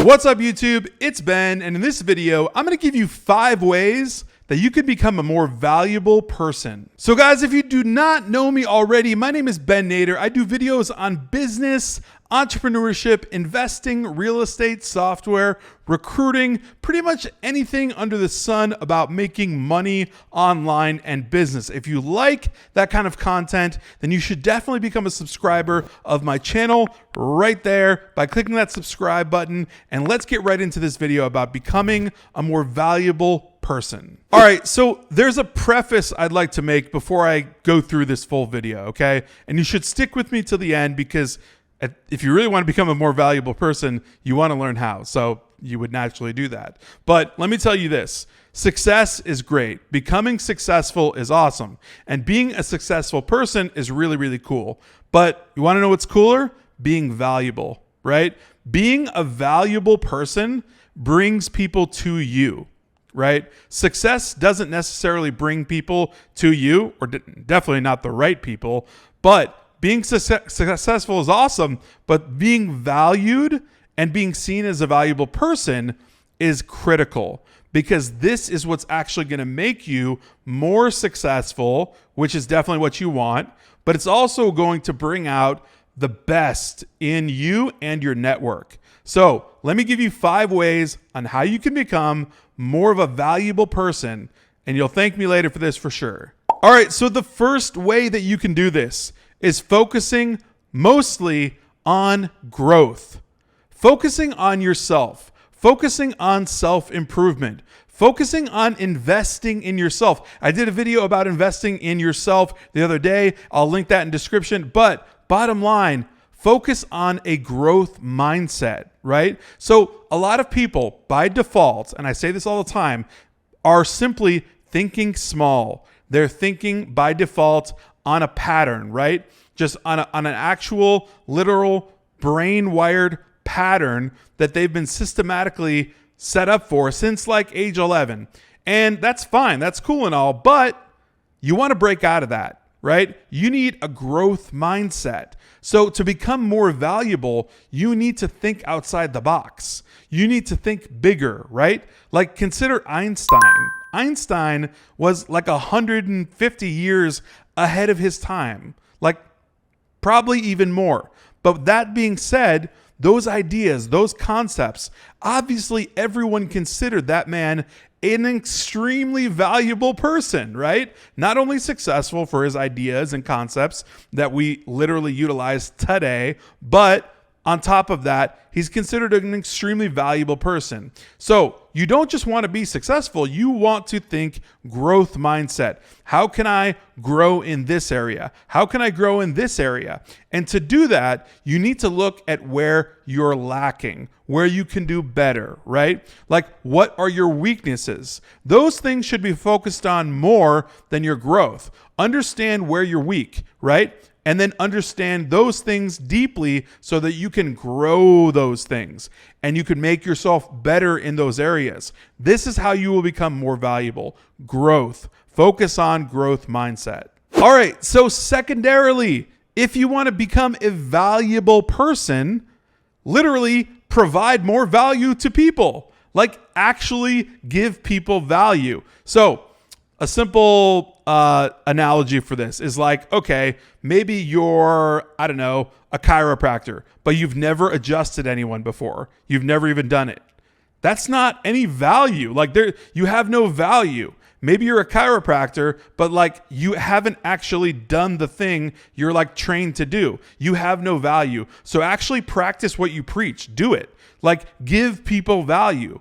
What's up, YouTube? It's Ben, and in this video, I'm going to give you 5 ways that you can become a more valuable person. So guys, if you do not know me already, my name is Ben Nader. I do videos on business, entrepreneurship, investing, real estate, software, recruiting, pretty much anything under the sun about making money online and business. If you like that kind of content, then you should definitely become a subscriber of my channel right there by clicking that subscribe button. And let's get right into this video about becoming a more valuable person. All right, so there's a preface I'd like to make before I go through this full video, okay? And you should stick with me till the end, because if you really want to become a more valuable person, you want to learn how. So you would naturally do that. But let me tell you this. Success is great. Becoming successful is awesome. And being a successful person is really, really cool. But you want to know what's cooler? Being valuable, right? Being a valuable person brings people to you, right? Success doesn't necessarily bring people to you, or definitely not the right people, but being successful is awesome, but being valued and being seen as a valuable person is critical, because this is what's actually going to make you more successful, which is definitely what you want, but it's also going to bring out the best in you and your network. So let me give you 5 ways on how you can become more of a valuable person, and you'll thank me later for this for sure. All right, so the first way that you can do this is focusing mostly on growth, focusing on yourself, focusing on self-improvement, focusing on investing in yourself. I did a video about investing in yourself the other day. I'll link that in description. But bottom line, focus on a growth mindset, right? So a lot of people by default, and I say this all the time, are simply thinking small. They're thinking by default on a pattern, right? Just on an actual, literal, brain-wired pattern that they've been systematically set up for since like age 11. And that's fine. That's cool and all, but you want to break out of that, right? You need a growth mindset. So to become more valuable, you need to think outside the box. You need to think bigger, right? Like consider Einstein. Einstein was like 150 years ahead of his time, like probably even more. But that being said, those ideas, those concepts, obviously everyone considered that man an extremely valuable person, right? Not only successful for his ideas and concepts that we literally utilize today, but on top of that, he's considered an extremely valuable person. So you don't just want to be successful, you want to think growth mindset. How can I grow in this area? How can I grow in this area? And to do that, you need to look at where you're lacking, where you can do better, right? Like, what are your weaknesses? Those things should be focused on more than your growth. Understand where you're weak, right? And then understand those things deeply so that you can grow those things and you can make yourself better in those areas. This is how you will become more valuable. Growth. Focus on growth mindset. All right. So secondarily, if you want to become a valuable person, literally provide more value to people. Like actually give people value. So a simple analogy for this is like, okay, maybe you're, I don't know, a chiropractor, but you've never adjusted anyone before. You've never even done it. That's not any value. Like you have no value. Maybe you're a chiropractor, but like you haven't actually done the thing you're like trained to do. You have no value. So actually practice what you preach. Do it. Like give people value,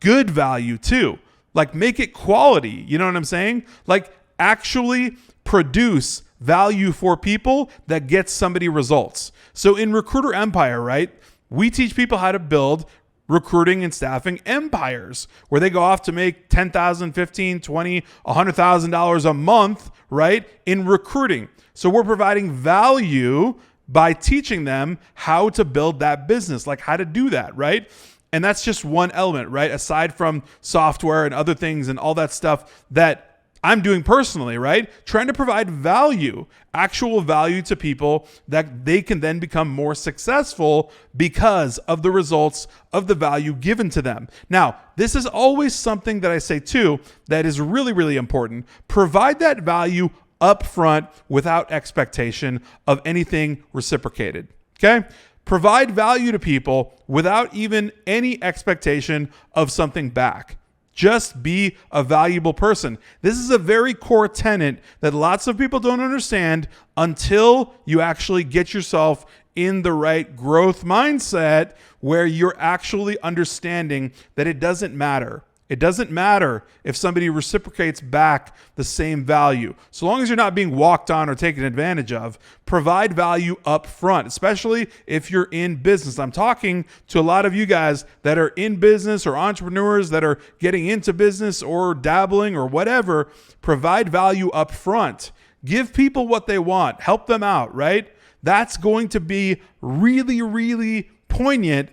good value too. Like make it quality. You know what I'm saying? Like actually produce value for people that gets somebody results. So in Recruiter Empire, right? We teach people how to build recruiting and staffing empires where they go off to make $10,000, $15,000, $20,000, $100,000 a month, right? In recruiting. So we're providing value by teaching them how to build that business, like how to do that, right? And that's just one element, right? Aside from software and other things and all that stuff that I'm doing personally, right? Trying to provide value, actual value to people that they can then become more successful because of the results of the value given to them. Now, this is always something that I say too that is really, really important. Provide that value up front without expectation of anything reciprocated, okay? Provide value to people without even any expectation of something back. Just be a valuable person. This is a very core tenet that lots of people don't understand until you actually get yourself in the right growth mindset where you're actually understanding that it doesn't matter. It doesn't matter if somebody reciprocates back the same value. So long as you're not being walked on or taken advantage of, provide value up front, especially if you're in business. I'm talking to a lot of you guys that are in business or entrepreneurs that are getting into business or dabbling or whatever. Provide value up front. Give people what they want. Help them out, right? That's going to be really, really poignant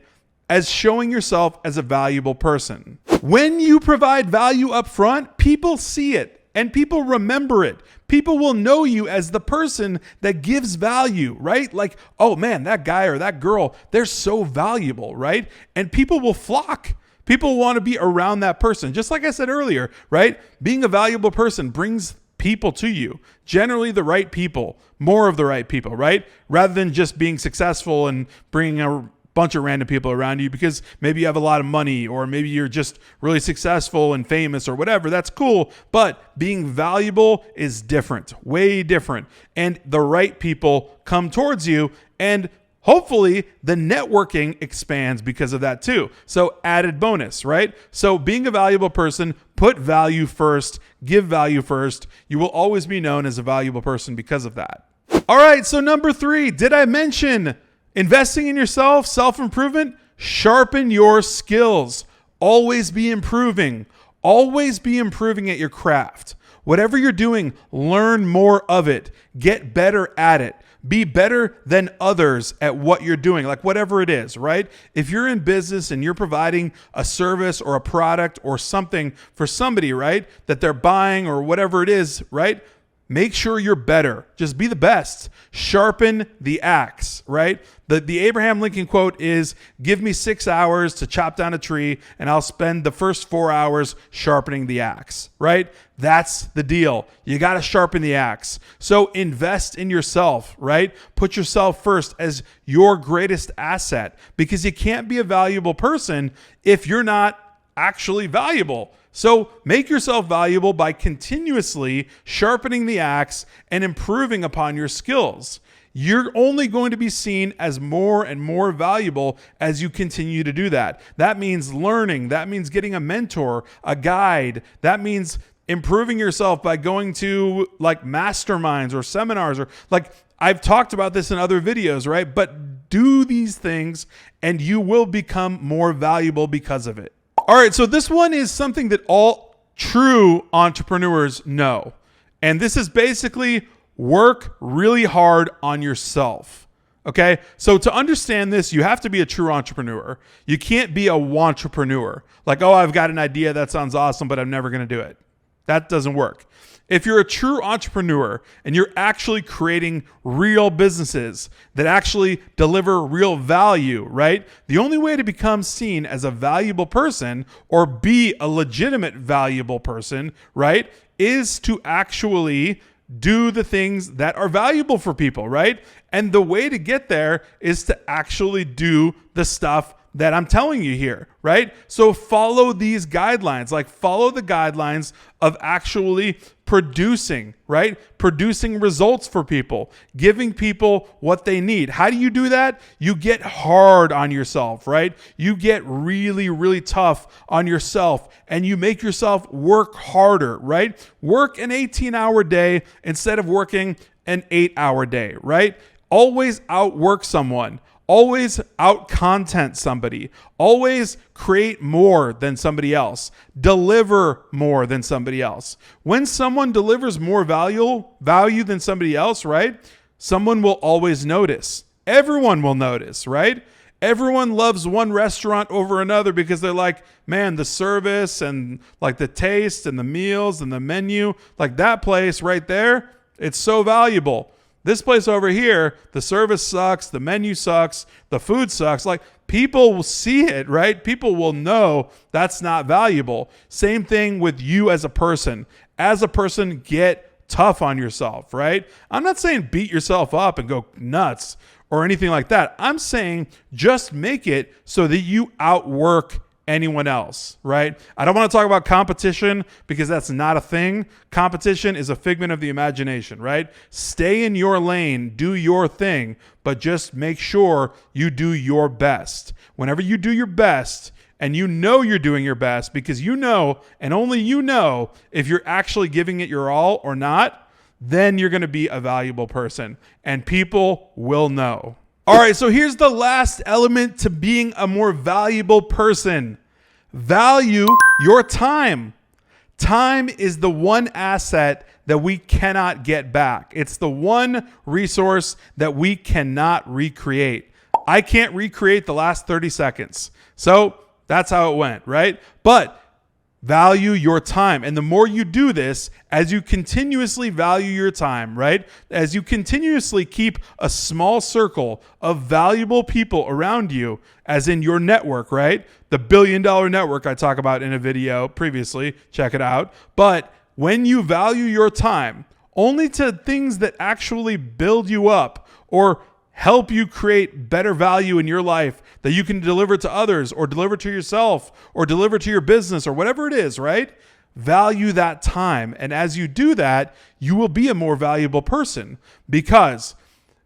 as showing yourself as a valuable person. When you provide value up front, people see it and people remember it. People will know you as the person that gives value, right? Like, oh man, that guy or that girl, they're so valuable, right? And people will flock. People want to be around that person. Just like I said earlier, right? Being a valuable person brings people to you, generally the right people, more of the right people, right? Rather than just being successful and bringing a bunch of random people around you because maybe you have a lot of money or maybe you're just really successful and famous or whatever. That's cool. But being valuable is different, way different. And the right people come towards you, and hopefully the networking expands because of that too. So added bonus, right? So being a valuable person, put value first, give value first. You will always be known as a valuable person because of that. All right. So number 3, did I mention investing in yourself, self-improvement? Sharpen your skills. Always be improving. Always be improving at your craft. Whatever you're doing, learn more of it. Get better at it. Be better than others at what you're doing, like whatever it is, right? If you're in business and you're providing a service or a product or something for somebody, right, that they're buying or whatever it is, right? Make sure you're better. Just be the best. Sharpen the axe, right? The Abraham Lincoln quote is, give me 6 hours to chop down a tree and I'll spend the first 4 hours sharpening the axe, right? That's the deal. You got to sharpen the axe. So invest in yourself, right? Put yourself first as your greatest asset because you can't be a valuable person if you're not actually valuable. So make yourself valuable by continuously sharpening the axe and improving upon your skills. You're only going to be seen as more and more valuable as you continue to do that. That means learning. That means getting a mentor, a guide. That means improving yourself by going to like masterminds or seminars or like I've talked about this in other videos, right? But do these things and you will become more valuable because of it. All right, so this one is something that all true entrepreneurs know. And this is basically work really hard on yourself. Okay, so to understand this, you have to be a true entrepreneur. You can't be a wantrepreneur. Like, oh, I've got an idea that sounds awesome, but I'm never going to do it. That doesn't work. If you're a true entrepreneur and you're actually creating real businesses that actually deliver real value, right? The only way to become seen as a valuable person or be a legitimate valuable person, right, is to actually do the things that are valuable for people, right? And the way to get there is to actually do the stuff that I'm telling you here, right? So follow these guidelines, like follow the guidelines of actually producing, right? Producing results for people, giving people what they need. How do you do that? You get hard on yourself, right? You get really, really tough on yourself and you make yourself work harder, right? Work an 18-hour day instead of working an 8-hour day, right? Always outwork someone. Always out-content somebody. Always create more than somebody else. Deliver more than somebody else. When someone delivers more value than somebody else, right? Someone will always notice. Everyone will notice, right? Everyone loves one restaurant over another because they're like, man, the service and like the taste and the meals and the menu, like that place right there, it's so valuable. This place over here, the service sucks, the menu sucks, the food sucks. Like people will see it, right? People will know that's not valuable. Same thing with you as a person. As a person, get tough on yourself, right? I'm not saying beat yourself up and go nuts or anything like that. I'm saying just make it so that you outwork anyone else, right? I don't want to talk about competition because that's not a thing. Competition is a figment of the imagination, right? Stay in your lane, do your thing, but just make sure you do your best. Whenever you do your best, and you know you're doing your best because you know, and only you know, if you're actually giving it your all or not, then you're going to be a valuable person and people will know. All right, so here's the last element to being a more valuable person. Value your time. Time is the one asset that we cannot get back. It's the one resource that we cannot recreate. I can't recreate the last 30 seconds. So that's how it went, right? But value your time. And the more you do this, as you continuously value your time, right? As you continuously keep a small circle of valuable people around you, as in your network, right? The $1 billion network I talk about in a video previously, check it out. But when you value your time only to things that actually build you up or help you create better value in your life that you can deliver to others or deliver to yourself or deliver to your business or whatever it is, right? Value that time. And as you do that, you will be a more valuable person because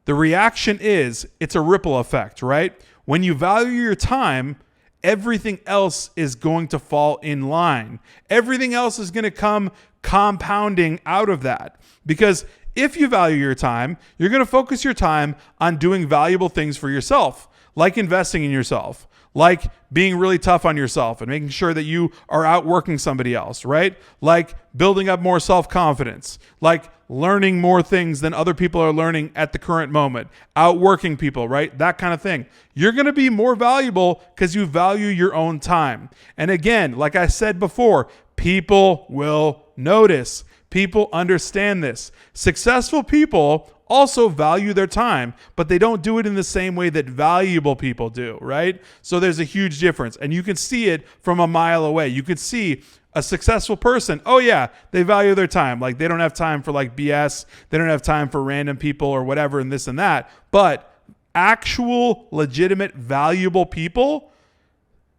the reaction is it's a ripple effect, right? When you value your time, everything else is going to fall in line. Everything else is going to come compounding out of that because if you value your time, you're going to focus your time on doing valuable things for yourself, like investing in yourself, like being really tough on yourself and making sure that you are outworking somebody else, right? Like building up more self-confidence, like learning more things than other people are learning at the current moment, outworking people, right? That kind of thing. You're going to be more valuable because you value your own time. And again, like I said before, people will notice. People understand this. Successful people also value their time, but they don't do it in the same way that valuable people do, right? So there's a huge difference, and you can see it from a mile away. You could see a successful person, oh yeah, they value their time. Like they don't have time for like BS. They don't have time for random people or whatever and this and that. But actual, legitimate, valuable people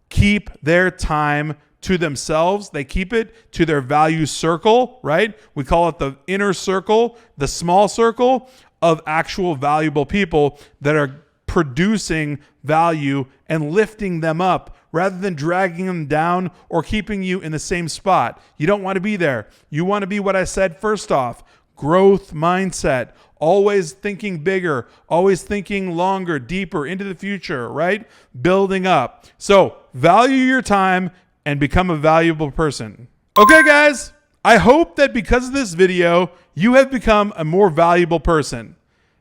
keep their time to themselves. They keep it to their value circle, right? We call it the inner circle, the small circle of actual valuable people that are producing value and lifting them up rather than dragging them down or keeping you in the same spot. You don't want to be there. You want to be what I said first off, growth mindset, always thinking bigger, always thinking longer, deeper into the future, right? Building up. So value your time and become a valuable person. Okay, guys, I hope that because of this video, you have become a more valuable person.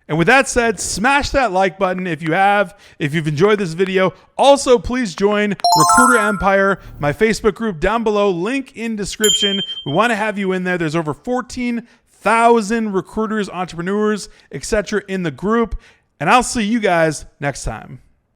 And with that said, smash that like button if you've enjoyed this video. Also, please join Recruiter Empire, my Facebook group down below, link in description. We want to have you in there. There's over 14,000 recruiters, entrepreneurs, etc. in the group. And I'll see you guys next time.